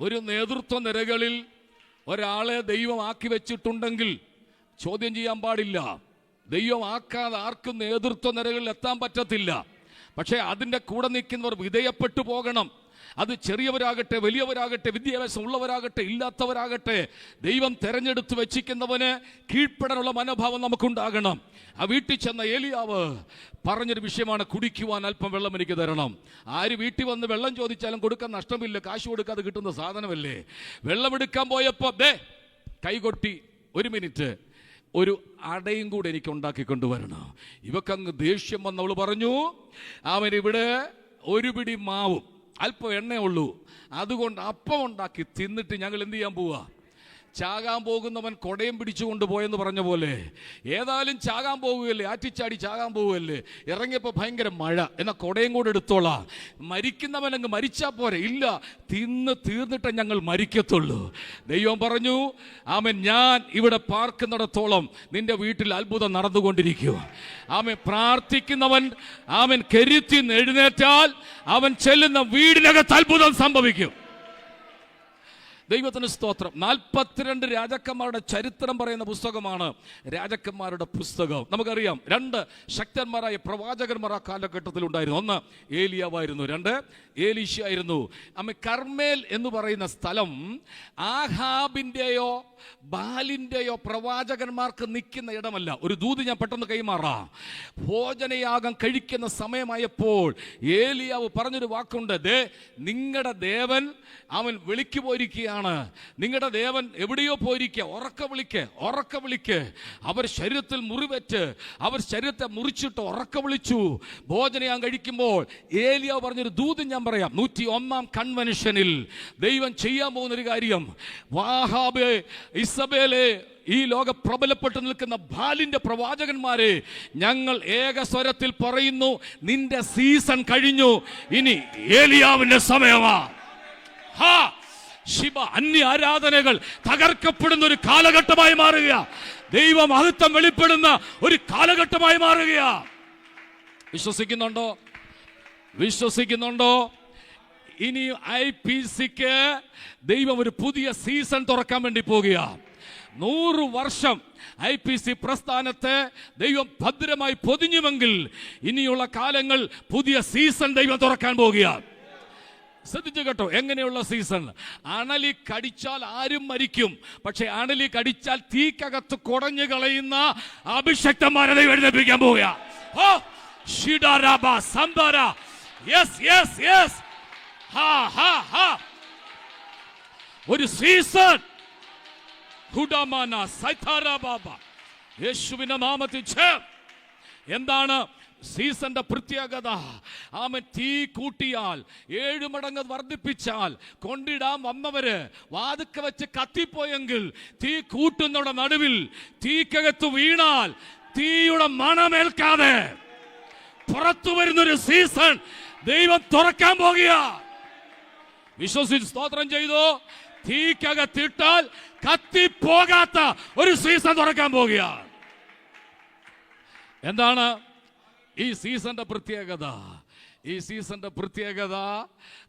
[SPEAKER 1] ഒരു നേതൃത്വ നിരകളിൽ ഒരാളെ ദൈവം ആക്കി വെച്ചിട്ടുണ്ടെങ്കിൽ ചോദ്യം ചെയ്യാൻ പാടില്ല. ദൈവം ആക്കാതെ ആർക്കും നേതൃത്വ നിരകളിൽ എത്താൻ പറ്റത്തില്ല. പക്ഷേ അതിൻ്റെ കൂടെ നിൽക്കുന്നവർ വിധേയപ്പെട്ടു പോകണം. അത് ചെറിയവരാകട്ടെ, വലിയവരാകട്ടെ, വിദ്യാഭ്യാസം ഉള്ളവരാകട്ടെ, ഇല്ലാത്തവരാകട്ടെ, ദൈവം തെരഞ്ഞെടുത്ത് വെച്ചിരിക്കുന്നവന് കീഴ്പ്പെടാനുള്ള മനോഭാവം നമുക്കുണ്ടാകണം. ആ വീട്ടിൽ ചെന്ന ഏലിയാവ് പറഞ്ഞൊരു വിഷയമാണ്, കുടിക്കുവാൻ അല്പം വെള്ളം എനിക്ക് തരണം. ആര് വീട്ടിൽ വന്ന് വെള്ളം ചോദിച്ചാലും കൊടുക്കാൻ നഷ്ടമില്ല, കാശ് കൊടുക്കാതെ കിട്ടുന്ന സാധനമല്ലേ. വെള്ളമെടുക്കാൻ പോയപ്പോ കൈകൊട്ടി, 1 മിനിറ്റ്, ഒരു അടയും കൂടെ എനിക്ക് ഉണ്ടാക്കി കൊണ്ടുവരണം. ഇവക്കങ്ങ് ദേഷ്യം വന്നവള് പറഞ്ഞു, അവൻ ഇവിടെ 1 പിടി മാവും അല്പം എണ്ണേ ഉള്ളൂ, അതുകൊണ്ട് അപ്പം ഉണ്ടാക്കി തിന്നിട്ട് ഞങ്ങൾ എന്ത് ചെയ്യാൻ പോവാ? ചാകാൻ പോകുന്നവൻ കൊടയും പിടിച്ചുകൊണ്ട് പോയെന്ന് പറഞ്ഞ പോലെ ഏതായാലും ചാകാൻ പോവുകയല്ലേ, ആറ്റിച്ചാടി ചാകാൻ പോവുകയല്ലേ. ഇറങ്ങിയപ്പോൾ ഭയങ്കര മഴ, എന്നാൽ കൊടയും കൂടെ എടുത്തോളാം. മരിക്കുന്നവൻ അങ്ങ് മരിച്ചാൽ പോരെ, ഇല്ല, തിന്ന് തീർന്നിട്ട് ഞങ്ങൾ മരിക്കത്തുള്ളൂ. ദൈവം പറഞ്ഞു, ആമൻ, ഞാൻ ഇവിടെ പാർക്കുന്നിടത്തോളം നിന്റെ വീട്ടിൽ അത്ഭുതം നടന്നുകൊണ്ടിരിക്കും. ആമൻ, പ്രാർത്ഥിക്കുന്നവൻ ആമൻ കെരീത്തിൽ നിന്ന് എഴുന്നേറ്റാൽ അവൻ ചെല്ലുന്ന വീടിനകത്ത് അത്ഭുതം സംഭവിക്കും. ദൈവത്തിന് സ്തോത്രം. 42 രാജാക്കന്മാരുടെ ചരിത്രം പറയുന്ന പുസ്തകമാണ് രാജാക്കന്മാരുടെ പുസ്തകം. നമുക്കറിയാം 2 ശക്തന്മാരായ പ്രവാചകന്മാർ ആ കാലഘട്ടത്തിൽ ഉണ്ടായിരുന്നു. 1 ഏലിയാവായിരുന്നു, 2 ഏലീശ ആയിരുന്നു. കർമേൽ എന്ന് പറയുന്ന സ്ഥലം ആഹാബിന്റെയോ ബാലിന്റെയോ പ്രവാചകന്മാർക്ക് നിൽക്കുന്ന ഇടമല്ല. ഒരു ദൂത് ഞാൻ പെട്ടെന്ന് കൈമാറാം. ഭോജനയാഗം കഴിക്കുന്ന സമയമായപ്പോൾ ഏലിയാവ് പറഞ്ഞൊരു വാക്കുണ്ട്, നിങ്ങളുടെ ദേവൻ അവൻ വിളിക്ക് പോയിരിക്കുകയാണ്. നിങ്ങളുടെ ദേവൻ എവിടെയോ പോയിരിക്കുക, ഉറക്ക വിളിക്ക്. അവർ ശരീരത്തിൽ മുറിവേറ്റ് അവർ ശരീരത്തെ മുറിച്ചിട്ട് ഉറക്ക വിളിച്ചു. ഭോജനയാഗം കഴിക്കുമ്പോൾ ഏലിയാവ് പറഞ്ഞൊരു ദൂത് ഞാൻ പറയാം. 101-ാം കൺവെൻഷനിൽ ദൈവം ചെയ്യാൻ പോകുന്നൊരു കാര്യം, വാഹാബേ, ഇസബേലെ, ഈ ലോക പ്രബലപ്പെട്ടു നിൽക്കുന്ന ബാലിന്റെ പ്രവാചകന്മാരെ, ഞങ്ങൾ ഏകസ്വരത്തിൽ പറയുന്നു, നിന്റെ സീസൺ കഴിഞ്ഞു, ഇനി ഏലിയാവിന്റെ സമയമാ. ശിവ അന്യ ആരാധനകൾ തകർക്കപ്പെടുന്ന ഒരു കാലഘട്ടമായി മാറുക. ദൈവ മഹത്വം വെളിപ്പെടുന്ന ഒരു കാലഘട്ടമായി മാറുക. വിശ്വസിക്കുന്നുണ്ടോ? ഇനി IPCക്ക് ദൈവം ഒരു പുതിയ സീസൺ തുറക്കാൻ വേണ്ടി പോകുക. 100 വർഷം IPC പ്രസ്ഥാനത്തെ ദൈവം ഭദ്രമായി പൊതിഞ്ഞുവെങ്കിൽ ഇനിയുള്ള കാലങ്ങൾ പുതിയ സീസൺ ദൈവം തുറക്കാൻ പോകുക. ശ്രദ്ധിച്ചു കേട്ടോ, എങ്ങനെയുള്ള സീസൺ? അണലി കടിച്ചാൽ ആരും മരിക്കും, പക്ഷെ അണലി കടിച്ചാൽ തീക്കകത്ത് കുടഞ്ഞു കളയുന്ന അഭിഷക്തന്മാരെ ദൈവം എഴുന്നേൽപ്പിക്കാൻ പോവുക. ഒരു സീസൺ യേശുവിന്റെ നാമത്തിൽ. എന്താണ് സീസന്റെ പ്രത്യേകത? ആമൻ, തീ കൂട്ടിയാൽ 7 മടങ്ങ് വർദ്ധിപ്പിച്ചാൽ കൊണ്ടിടാൻ വന്നവര് വാതുക്ക വെച്ച് കത്തിപ്പോയെങ്കിൽ തീ കൂട്ടുന്നവരുടെ നടുവിൽ തീക്കകത്ത് വീണാൽ തീയുടെ മണമേൽക്കാതെ പുറത്തു വരുന്നൊരു സീസൺ ദൈവം തുറക്കാൻ പോകുക. വിശ്വസിച്ച് സ്തോത്രം ചെയ്തു. തീക്കകത്തിട്ടാൽ കത്തിപ്പോകാത്ത ഒരു സീസൺ തുറക്കാൻ പോകുക. എന്താണ് ഈ സീസന്റെ പ്രത്യേകത? ഈ സീസന്റെ പ്രത്യേകത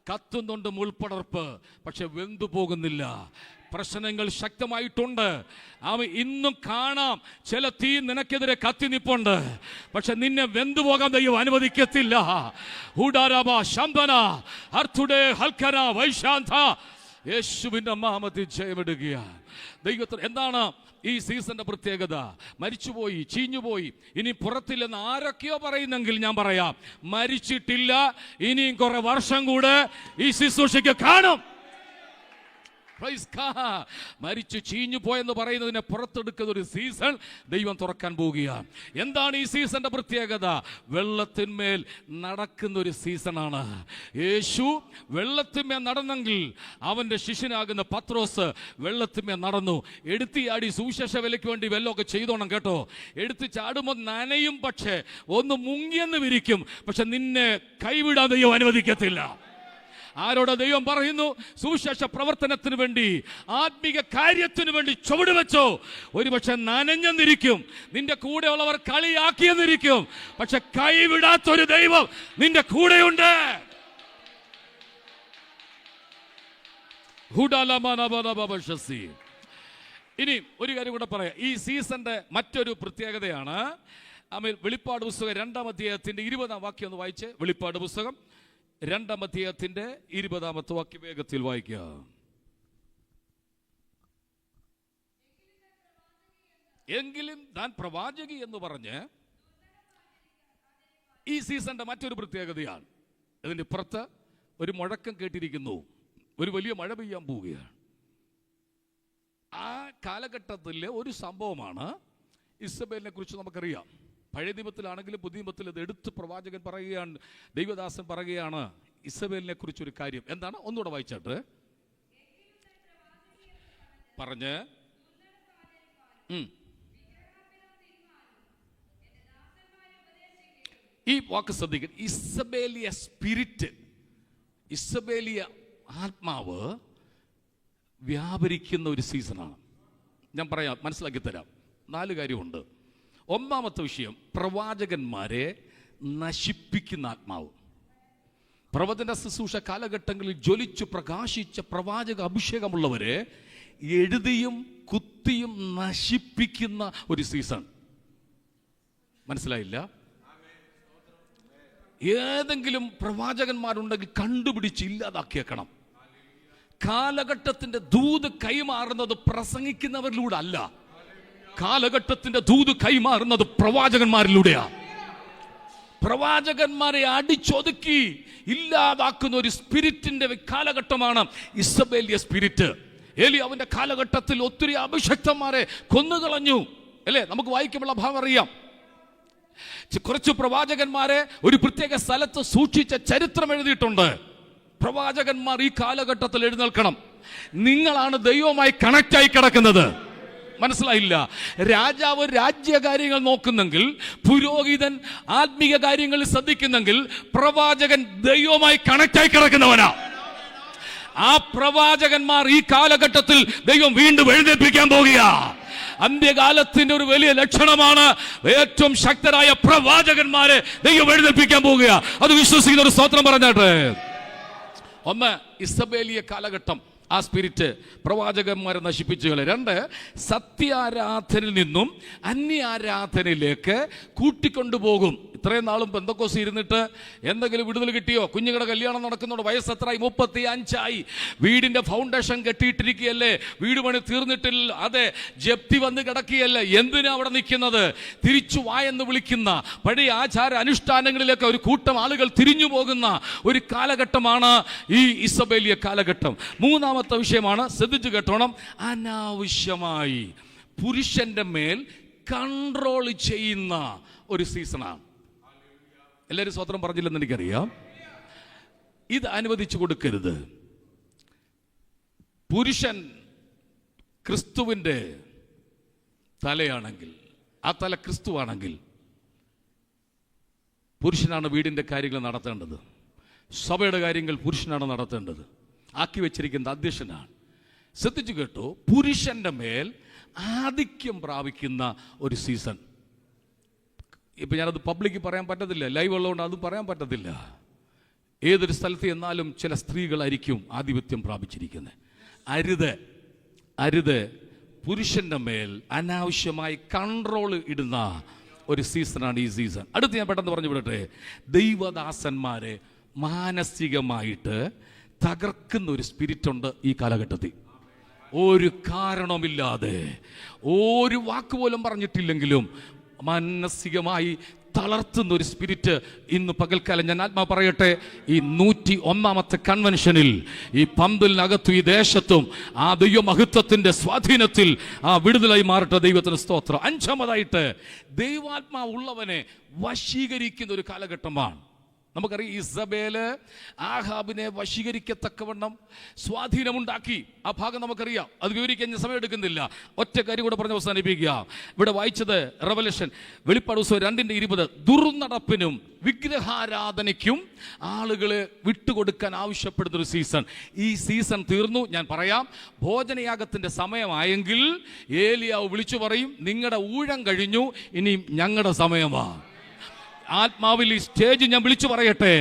[SPEAKER 1] കത്തുന്നുണ്ട് മുൾപടർപ്പ്, പക്ഷെ വെന്തു പോകുന്നില്ല. പ്രശ്നങ്ങൾ ശക്തമായിട്ടുണ്ട്. ഇന്നും കാണാം ചില തീ നിനക്കെതിരെ കത്തി നിപ്പുണ്ട്, പക്ഷെ നിന്നെ വെന്തു പോകാൻ ദൈവം അനുവദിക്കത്തില്ല. യേശുവിന്റെ നാമത്തിൽ ജയമെടുക്കുക. ദൈവത്തിന് എന്താണ് ഈ സീസന്റെ പ്രത്യേകത? മരിച്ചുപോയി, ചീഞ്ഞുപോയി, ഇനി പുറത്തില്ലെന്ന് ആരൊക്കെയോ പറയുന്നെങ്കിൽ ഞാൻ പറയാം, മരിച്ചിട്ടില്ല. ഇനിയും കുറെ വർഷം കൂടെ ഈ ശുശ്രൂഷയ്ക്ക് കാണും. മരിച്ചു ചീഞ്ഞു പോയെന്ന് പറയുന്നതിനെ പുറത്തെടുക്കുന്ന ഒരു സീസൺ ദൈവം തുറക്കാൻ പോവുകയാണ്. എന്താണ് ഈ സീസന്റെ പ്രത്യേകത? വെള്ളത്തിന്മേൽ നടക്കുന്ന ഒരു സീസണാണ്. യേശു വെള്ളത്തിന്മേൽ നടന്നെങ്കിൽ അവന്റെ ശിഷ്യനാകുന്ന പത്രോസ് വെള്ളത്തിന്മേൽ നടന്നു. എടുത്തിയാടി സുവിശേഷ വിലയ്ക്ക് വേണ്ടി വല്ലതൊക്കെ ചെയ്തോണം കേട്ടോ. എടുത്ത് ചാടുമ്പോൾ നനയും, പക്ഷേ ഒന്ന് മുങ്ങിയെന്ന് വിരിക്കും, പക്ഷെ നിന്നെ കൈവിടാൻ ദൈവം അനുവദിക്കത്തില്ല. ആരോട് ദൈവം പറയുന്നു? സുവിശേഷ പ്രവർത്തനത്തിന് വേണ്ടി, ആത്മീക കാര്യത്തിന് വേണ്ടി ചുവട് വെച്ചോ. ഒരുപക്ഷെ നനഞ്ഞെന്നിരിക്കും, നിന്റെ കൂടെയുള്ളവർ കളിയാക്കിയെന്നിരിക്കും, പക്ഷെ കൈവിടാത്തൊരു ദൈവം നിന്റെ കൂടെയുണ്ട്. ഇനി ഒരു കാര്യം കൂടെ പറയാം. ഈ സീസന്റെ മറ്റൊരു പ്രത്യേകതയാണ് വെളിപ്പാട് പുസ്തകം 2-ാം അധ്യായത്തിന്റെ 20-ാം വാക്യം ഒന്ന് വായിച്ച്. വെളിപ്പാട് പുസ്തകം 2-ാം അധ്യായത്തിന്റെ 20-ാമത്തെ വാക്യം വേഗത്തിൽ വായിക്കുക. എങ്കിലും താൻ പ്രവാചകി എന്ന് പറഞ്ഞ് ഈ സീസന്റെ മറ്റൊരു പ്രത്യേകതയാണ്. ഇതിന്റെ പുറത്ത് ഒരു മുഴക്കം കേട്ടിരിക്കുന്നു. ഒരു വലിയ മഴ പെയ്യാൻ പോവുകയാണ്. ആ കാലഘട്ടത്തിലെ ഒരു സംഭവമാണ്. ഇസബേലിനെ കുറിച്ച് നമുക്കറിയാം. പഴയ നിയമത്തിലാണെങ്കിലും പുതിയ നിയമത്തിൽ ഇത് എടുത്ത് പ്രവാചകൻ പറയുകയാണ്, ദൈവദാസൻ പറയുകയാണ് ഇസബേലിനെ കുറിച്ചൊരു കാര്യം. എന്താണ്? ഒന്നുകൂടെ വായിച്ചാട്ട് പറഞ്ഞ്. ഈ വാക്ക് ശ്രദ്ധിക്കുക. ഇസബേലിയ സ്പിരിറ്റ്, ഇസബേലിയ ആത്മാവ് വ്യാപരിക്കുന്ന ഒരു സീസണാണ്. ഞാൻ പറയാം, മനസ്സിലാക്കി തരാം. 4 കാര്യമുണ്ട്. ഒന്നാമത്തെ വിഷയം, പ്രവാചകന്മാരെ നശിപ്പിക്കുന്ന ആത്മാവ്. പ്രവചന ശുശ്രൂഷ കാലഘട്ടങ്ങളിൽ ജ്വലിച്ചു പ്രകാശിച്ച പ്രവാചക അഭിഷേകമുള്ളവരെ എഴുതിയും കുത്തിയും നശിപ്പിക്കുന്ന ഒരു സീസൺ. മനസ്സിലായില്ല? ഏതെങ്കിലും പ്രവാചകന്മാരുണ്ടെങ്കിൽ കണ്ടുപിടിച്ച് ഇല്ലാതാക്കിയേക്കണം. കാലഘട്ടത്തിന്റെ ദൂത് കൈമാറുന്നത് പ്രസംഗിക്കുന്നവരിലൂടെ അല്ല, കാലഘട്ടത്തിന്റെ ദൂത് കൈമാറുന്നത് പ്രവാചകന്മാരിലൂടെയാണ്. പ്രവാചകന്മാരെ അടിച്ചൊതുക്കി ഇല്ലാതാക്കുന്ന ഒരു സ്പിരിറ്റിന്റെ കാലഘട്ടമാണ് ഇസബേലിയ സ്പിരിറ്റ്. ഏലിയാവിന്റെ കാലഘട്ടത്തിൽ ഒത്തിരി അഭിഷക്തന്മാരെ കൊന്നുകളഞ്ഞു അല്ലേ? നമുക്ക് വായിക്കുമ്പോൾ ഭാവം അറിയാം. കുറച്ച് പ്രവാചകന്മാരെ ഒരു പ്രത്യേക സ്ഥലത്ത് സൂക്ഷിച്ച ചരിത്രം എഴുതിയിട്ടുണ്ട്. പ്രവാചകന്മാർ ഈ കാലഘട്ടത്തിൽ എഴുന്നേൽക്കണം. നിങ്ങളാണ് ദൈവവുമായി കണക്റ്റായി കിടക്കുന്നത്. മനസ്സിലായില്ല? രാജാവ് രാജ്യകാര്യങ്ങൾ നോക്കുന്നെങ്കിൽ, പുരോഹിതൻ ആത്മീക കാര്യങ്ങളിൽ ശ്രദ്ധിക്കുന്നെങ്കിൽ, പ്രവാചകൻ ദൈവവുമായി കണക്റ്റായി കിടക്കുന്നവനാ. ആ പ്രവാചകന്മാർ ഈ കാലഘട്ടത്തിൽ ദൈവം വീണ്ടും എഴുന്നേൽപ്പിക്കാൻ പോകുക. അന്ത്യകാലത്തിന്റെ ഒരു വലിയ ലക്ഷണമാണ് ഏറ്റവും ശക്തരായ പ്രവാചകന്മാരെ ദൈവം എഴുന്നേൽപ്പിക്കാൻ പോകുക. അത് വിശ്വസിക്കുന്ന ഒരു സ്തോത്രം പറഞ്ഞാട്ടെ. ഒന്ന്, ഇസബേലിയ കാലഘട്ടം, ആ സ്പിരിറ്റ് പ്രവാചകന്മാരെ നശിപ്പിച്ചു കളെ. 2, സത്യാരാധനയിൽ നിന്നും അന്യാരാധനയിലേക്ക് കൂട്ടിക്കൊണ്ടുപോകും. ഇത്രയും നാളും പെന്തക്കോസ് ഇരുന്നിട്ട് എന്തെങ്കിലും വിടുതൽ കിട്ടിയോ? കുഞ്ഞുങ്ങളുടെ കല്യാണം നടക്കുന്നുണ്ട്, വയസ്സ് എത്രയായി? 35 വീടിന്റെ ഫൗണ്ടേഷൻ കെട്ടിയിട്ടിരിക്കുകയല്ലേ, വീട് പണി തീർന്നിട്ടില്ല, അതെ, ജപ്തി വന്ന് കിടക്കുകയല്ലേ, എന്തിനാ അവിടെ നിൽക്കുന്നത്? തിരിച്ചു വായെന്ന് വിളിക്കുന്ന പഴയ ആചാര അനുഷ്ഠാനങ്ങളിലേക്ക് ഒരു കൂട്ടം ആളുകൾ തിരിഞ്ഞു പോകുന്ന ഒരു കാലഘട്ടമാണ് ഈ ഇസബേലിയ കാലഘട്ടം. 3-ാമത്തെ വിഷയമാണ്, ശ്രദ്ധിച്ചു കേട്ടോണം, അനാവശ്യമായി പുരുഷന്റെ മേൽ കൺട്രോൾ ചെയ്യുന്ന ഒരു സീസണാണ്. എല്ലാവരും സ്വതന്ത്രം പറഞ്ഞില്ലെന്ന് എനിക്കറിയാം. ഇത് അനുവദിച്ചു കൊടുക്കരുത്. പുരുഷൻ ക്രിസ്തുവിൻ്റെ തലയാണെങ്കിൽ, ആ തല ക്രിസ്തുവാണെങ്കിൽ, പുരുഷനാണ് വീടിൻ്റെ കാര്യങ്ങൾ നടത്തേണ്ടത്. സഭയുടെ കാര്യങ്ങൾ പുരുഷനാണ് നടത്തേണ്ടത്. ആക്കി വെച്ചിരിക്കുന്ന അധ്യക്ഷനാണ്. ശ്രദ്ധിച്ചു കേട്ടോ, പുരുഷന്റെ മേൽ ആധിക്യം പ്രാപിക്കുന്ന ഒരു സീസൺ. ഇപ്പം ഞാനത് പബ്ലിക്ക് പറയാൻ പറ്റത്തില്ല, ലൈവ് ഉള്ളതുകൊണ്ട് അത് പറയാൻ പറ്റത്തില്ല. ഏതൊരു സ്ഥലത്ത് എന്നാലും ചില സ്ത്രീകളായിരിക്കും ആധിപത്യം പ്രാപിച്ചിരിക്കുന്നത്. അരുത് പുരുഷന്റെ മേൽ അനാവശ്യമായി കൺട്രോൾ ഇടുന്ന ഒരു സീസണാണ് ഈ സീസൺ. അടുത്ത് ഞാൻ പെട്ടെന്ന് പറഞ്ഞു വിടട്ടെ. ദൈവദാസന്മാരെ മാനസികമായിട്ട് തകർക്കുന്ന ഒരു സ്പിരിറ്റ് ഉണ്ട് ഈ കാലഘട്ടത്തിൽ. ഒരു കാരണമില്ലാതെ ഒരു വാക്കുപോലും പറഞ്ഞിട്ടില്ലെങ്കിലും മാനസികമായി തളർത്തുന്ന ഒരു സ്പിരിറ്റ് ഇന്ന് പകൽക്കാലം ഞാൻ ആത്മാ പറയട്ടെ, ഈ 101ാമത്തെ കൺവെൻഷനിൽ ഈ പന്തലിനകത്തും ഈ ദേശത്തും ആ ദൈവമഹത്വത്തിന്റെ സ്വാധീനത്തിൽ ആ വിടുതലായി മാറട്ടെ. ദൈവത്തിന് സ്തോത്രം. 5ാമതായിട്ട് ദൈവാത്മാവ് ഉള്ളവനെ വശീകരിക്കുന്ന ഒരു കാലഘട്ടമാണ്. നമുക്കറിയാം, ഇസബേല് ആഹാബിനെ വശീകരിക്കത്തക്കവണ്ണം സ്വാധീനമുണ്ടാക്കി. ആ ഭാഗം നമുക്കറിയാം, അത് വിവരിക്കാൻ ഞാൻ സമയം എടുക്കുന്നില്ല. ഒറ്റ കാര്യം കൂടെ പറഞ്ഞ് അവസാനിപ്പിക്കുക. ഇവിടെ വായിച്ചത് റെവലേഷൻ, വെളിപ്പാട് പുസ്തകം 2:20. ദുർനടപ്പിനും വിഗ്രഹാരാധനയ്ക്കും ആളുകളെ വിട്ടുകൊടുക്കാൻ ആവശ്യപ്പെടുന്ന ഒരു സീസൺ. ഈ സീസൺ തീർന്നു. ഞാൻ പറയാം, ഭോജനയാഗത്തിന്റെ സമയമായെങ്കിൽ ഏലിയാവ് വിളിച്ചു പറയും, നിങ്ങളുടെ ഊഴം കഴിഞ്ഞു, ഇനി ഞങ്ങളുടെ സമയമാണ്. ആത്മാവിൽ ഈ സ്റ്റേജ് ഞാൻ വിളിച്ചു പറയട്ടെ,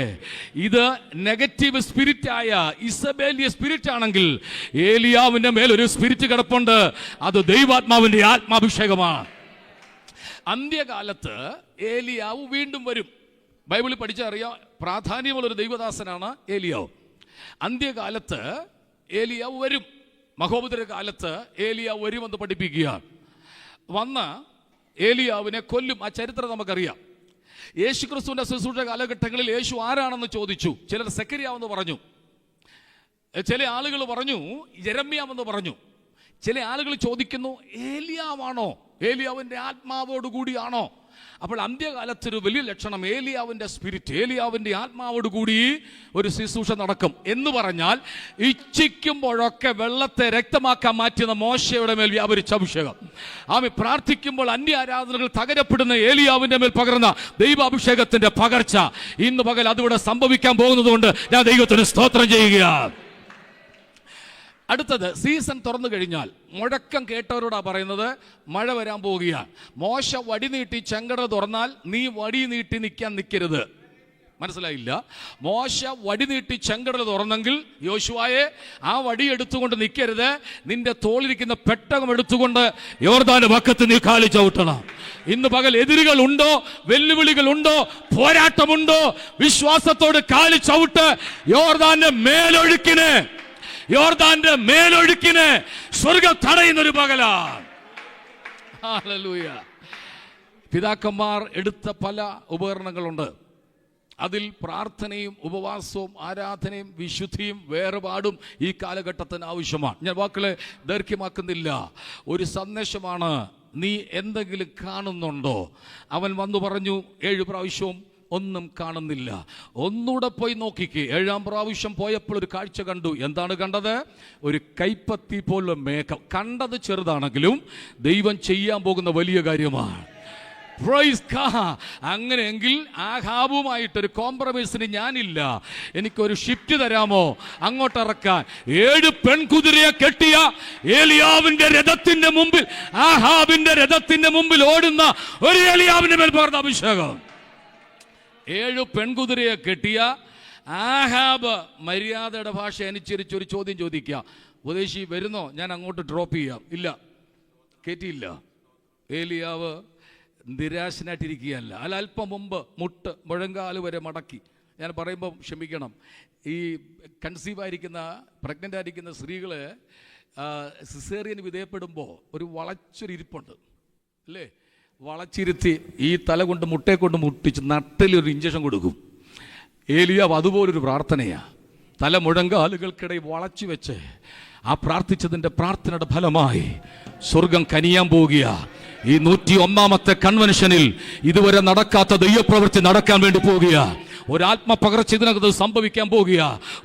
[SPEAKER 1] ഇത് നെഗറ്റീവ് സ്പിരിറ്റായ ഇസബേലിയ സ്പിരിറ്റ് ആണെങ്കിൽ ഏലിയാവിന്റെ മേൽ ഒരു സ്പിരിറ്റ് കിടപ്പുണ്ട്. അത് ദൈവാത്മാവിന്റെ ആത്മാഭിഷേകമാണ്. അന്ത്യകാലത്ത് ഏലിയാവ് വീണ്ടും വരും. ബൈബിളിൽ പഠിച്ചറിയാം, പ്രാധാന്യമുള്ളൊരു ദൈവദാസനാണ് ഏലിയാവ്. അന്ത്യകാലത്ത് ഏലിയാവ് വരും. മഹോപദ്ര കാലത്ത് ഏലിയാവ് വരുമെന്ന് പഠിപ്പിക്കുകയാണ്. വന്ന് ഏലിയാവിനെ കൊല്ലും. ആ ചരിത്രം നമുക്കറിയാം. യേശു ക്രിസ്തുവിന്റെ ശുശ്രൂഷ കാലഘട്ടങ്ങളിൽ യേശു ആരാണെന്ന് ചോദിച്ചു. ചിലർ സെക്കരിയാവെന്ന് പറഞ്ഞു, ചില ആളുകൾ പറഞ്ഞു യെരമ്യാവെന്ന് പറഞ്ഞു. ചില ആളുകൾ ചോദിക്കുന്നു, ഏലിയാവാണോ, ഏലിയാവിന്റെ ആത്മാവോടുകൂടിയാണോ? അപ്പോൾ അന്ത്യകാലത്തൊരു വലിയ ലക്ഷണം ഏലിയാവിന്റെ സ്പിരിറ്റ്, ഏലിയാവിന്റെ ആത്മാവോടുകൂടി ഒരു ശുശ്രൂഷ നടക്കും. എന്ന് പറഞ്ഞാൽ ഇച്ഛിക്കുമ്പോഴൊക്കെ വെള്ളത്തെ രക്തമാക്കാൻ മാറ്റുന്ന മോശയുടെ മേൽ വ്യാപരിച്ച അഭിഷേകം. ആമേൻ. പ്രാർത്ഥിക്കുമ്പോൾ അന്യ ആരാധനകൾ തകരപ്പെടുന്ന ഏലിയാവിന്റെ മേൽ പകർന്ന ദൈവാഭിഷേകത്തിന്റെ പകർച്ച ഇന്ന് പകൽ അതിവിടെ സംഭവിക്കാൻ പോകുന്നത് കൊണ്ട് ഞാൻ ദൈവത്തിന് സ്തോത്രം ചെയ്യുകയാണ്. അടുത്തത്, സീസൺ തുറന്നു കഴിഞ്ഞാൽ മുഴക്കം കേട്ടവരോടാ പറയുന്നത്, മഴ വരാൻ പോവുകയാണ്. മോശ വടി നീട്ടി ചെങ്കട തുറന്നാൽ നീ വടി നീട്ടി നിൽക്കാൻ നിൽക്കരുത്. മനസ്സിലായില്ല? മോശ വടി നീട്ടി ചെങ്കടൽ തുറന്നെങ്കിൽ യോശുവായെ ആ വടി എടുത്തുകൊണ്ട് നിൽക്കരുത്, നിന്റെ തോളിരിക്കുന്ന പെട്ടകം എടുത്തുകൊണ്ട് യോർദാന്റെ വക്കത്ത് നീ കാലി ചവിട്ടണം. ഇന്ന് പകൽ എതിരുകൾ ഉണ്ടോ, വെല്ലുവിളികൾ ഉണ്ടോ, പോരാട്ടമുണ്ടോ, വിശ്വാസത്തോട് കാലി ചവിട്ട്. യോർദാന്റെ മേലൊഴുക്കിന്, യോർദാന്റെ മേലൊഴുക്കിന് സ്വർഗം തടയുന്ന ഒരു പകലാണ്. ഹല്ലേലൂയ. പിതാക്കന്മാർ എടുത്ത പല ഉപകരണങ്ങളുണ്ട്. അതിൽ പ്രാർത്ഥനയും ഉപവാസവും ആരാധനയും വിശുദ്ധിയും വേർപാടും ഈ കാലഘട്ടത്തിന് ആവശ്യമാണ്. ഞാൻ വാക്കുകളെ ദൈർഘ്യമാക്കുന്നില്ല. ഒരു സന്ദേശമാണ്, നീ എന്തെങ്കിലും കാണുന്നുണ്ടോ? അവൻ വന്നു പറഞ്ഞു 7 പ്രാവശ്യവും ഒന്നും കാണുന്നില്ല. ഒന്നുകൂടെ പോയി നോക്കിക്കേ. 7ാം പ്രാവശ്യം പോയപ്പോൾ ഒരു കാഴ്ച കണ്ടു. എന്താണ് കണ്ടത്? ഒരു കൈപ്പത്തി പോലെ മേഘം. കണ്ടത് ചെറുതാണെങ്കിലും ദൈവം ചെയ്യാൻ പോകുന്ന വലിയ കാര്യമാണ്. അങ്ങനെയെങ്കിൽ ആഹാബുമായിട്ടൊരു കോംപ്രമൈസിന് ഞാനില്ല. എനിക്കൊരു ഷിഫ്റ്റ് തരാമോ അങ്ങോട്ട് ഇറക്കാൻ? 7 പെൺകുതിരയെ കെട്ടിയ ഏലിയാവിന്റെ രഥത്തിന്റെ മുമ്പിൽ, ആഹാബിന്റെ രഥത്തിന്റെ മുമ്പിൽ ഓടുന്ന ഒരു ഏലിയാവിന്റെ മേൽ പകർന്ന അഭിഷേകം. 7 പെൺകുതിരയെ കെട്ടിയ ആഹാബ് മര്യാദയുടെ ഭാഷ അനുസരിച്ച് ഒരു ചോദ്യം ചോദിക്കുക, ഉപദേശി വരുന്നോ, ഞാൻ അങ്ങോട്ട് ഡ്രോപ്പ് ചെയ്യാം. ഇല്ല, കയറ്റിയില്ല. ഏലിയാവ് നിരാശനായിട്ടിരിക്കുകയല്ല. അല്പം മുമ്പ് മുഴങ്കാല് വരെ മടക്കി. ഞാൻ പറയുമ്പോൾ ക്ഷമിക്കണം, ഈ കൺസീവായിരിക്കുന്ന പ്രഗ്നൻ്റ് ആയിരിക്കുന്ന സ്ത്രീകൾ സിസേറിയന് വിധേയപ്പെടുമ്പോൾ ഒരു വളച്ചൊരിരിപ്പുണ്ട് അല്ലേ? വളച്ചിരുത്തി ഈ തല കൊണ്ട് മുട്ടയെ കൊണ്ട് മുട്ടിച്ച് നട്ടിലൊരു ഇഞ്ചക്ഷൻ കൊടുക്കും. ഏലിയാവ് അതുപോലൊരു പ്രാർത്ഥനയാണ്. തല മുഴങ്കാലുകൾക്കിടയിൽ വളച്ചു വെച്ച് ആ പ്രാർത്ഥിച്ചതിൻ്റെ പ്രാർത്ഥനയുടെ ഫലമായി സ്വർഗം കനിയാൻ പോവുക. ഈ 101ാമത്തെ കൺവെൻഷനിൽ ഇതുവരെ നടക്കാത്ത ദൈവപ്രവൃത്തി നടക്കാൻ വേണ്ടി പോവുക. ഒരാത്മപകർച്ച ഇതിനകത്ത് സംഭവിക്കാൻ പോകുക.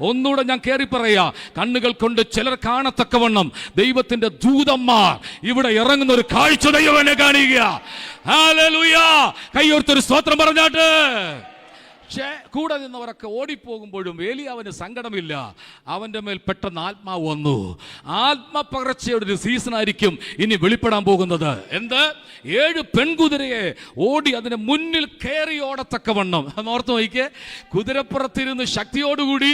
[SPEAKER 1] ഒന്നുകൂടെ ഞാൻ കയറി പറയാ, കണ്ണുകൾ കൊണ്ട് ചിലർ കാണത്തക്കവണ്ണം ദൈവത്തിന്റെ ദൂതന്മാർ ഇവിടെ ഇറങ്ങുന്ന ഒരു കാഴ്ച ദൈവനെ കാണുക. ഹല്ലേലൂയ. കൈയോർത്തൊരു സ്തോത്രം പറഞ്ഞാട്ട്. പക്ഷേ കൂടെ നിന്നവരൊക്കെ ഓടിപ്പോകുമ്പോഴും ഏലിയാവിന് സങ്കടമില്ല. അവന്റെ മേൽ പെട്ടെന്ന് ആത്മാവ് വന്നു. ആത്മപകർച്ചയുടെ ഒരു സീസൺ ആയിരിക്കും ഇനി വെളിപ്പെടാൻ പോകുന്നത്. എന്ത്? 7 പെൺകുതിരയെ ഓടി അതിന് മുന്നിൽ കയറി ഓടത്തക്കവണ്ണം. ഓർത്ത് നോക്കിക്കേ, കുതിരപ്പുറത്തിരുന്ന് ശക്തിയോടുകൂടി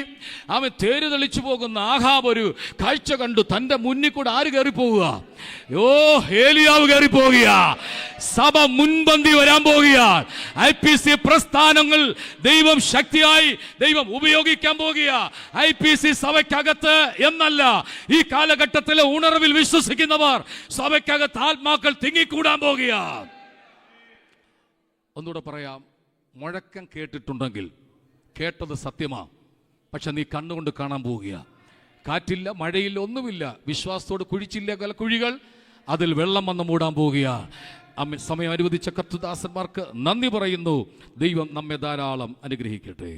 [SPEAKER 1] അവൻ തേര് തെളിച്ചു പോകുന്ന ആഹാബ് ഒരു കാഴ്ച കണ്ടു. തന്റെ മുന്നിൽ കൂടെ ആര് കയറി പോവുക? ഏലിയാവ് കയറി പോവുക. സഭ മുൻപന്തി വരാൻ പോവുകയാണ്. IPC പ്രസ്ഥാനങ്ങൾ ദൈവം ശക്തിയായി ദൈവം ഉപയോഗിക്കാൻ പോകുക. IPC സഭയ്ക്കകത്ത് എന്നല്ല, ഈ കാലഘട്ടത്തിലെ ഉണർവിൽ വിശ്വസിക്കുന്നവർ സഭയ്ക്കകത്ത് ആത്മാക്കൾ തിങ്ങിക്കൂടാൻ പോകുക. ഒന്നുകൂടെ പറയാം, മുഴക്കം കേട്ടിട്ടുണ്ടെങ്കിൽ കേട്ടത് സത്യമാ, പക്ഷെ നീ കണ്ണുകൊണ്ട് കാണാൻ പോവുക. കാറ്റില്ല, മഴയില്ല, ഒന്നുമില്ല, വിശ്വാസത്തോട് കുഴിച്ചില്ല കുഴികൾ, അതിൽ വെള്ളം വന്ന് മൂടാൻ പോവുക. സമയം അനുവദിച്ച കർത്തൃദാസന്മാർക്ക് നന്ദി പറയുന്നു. ദൈവം നമ്മെ ധാരാളം അനുഗ്രഹിക്കട്ടെ.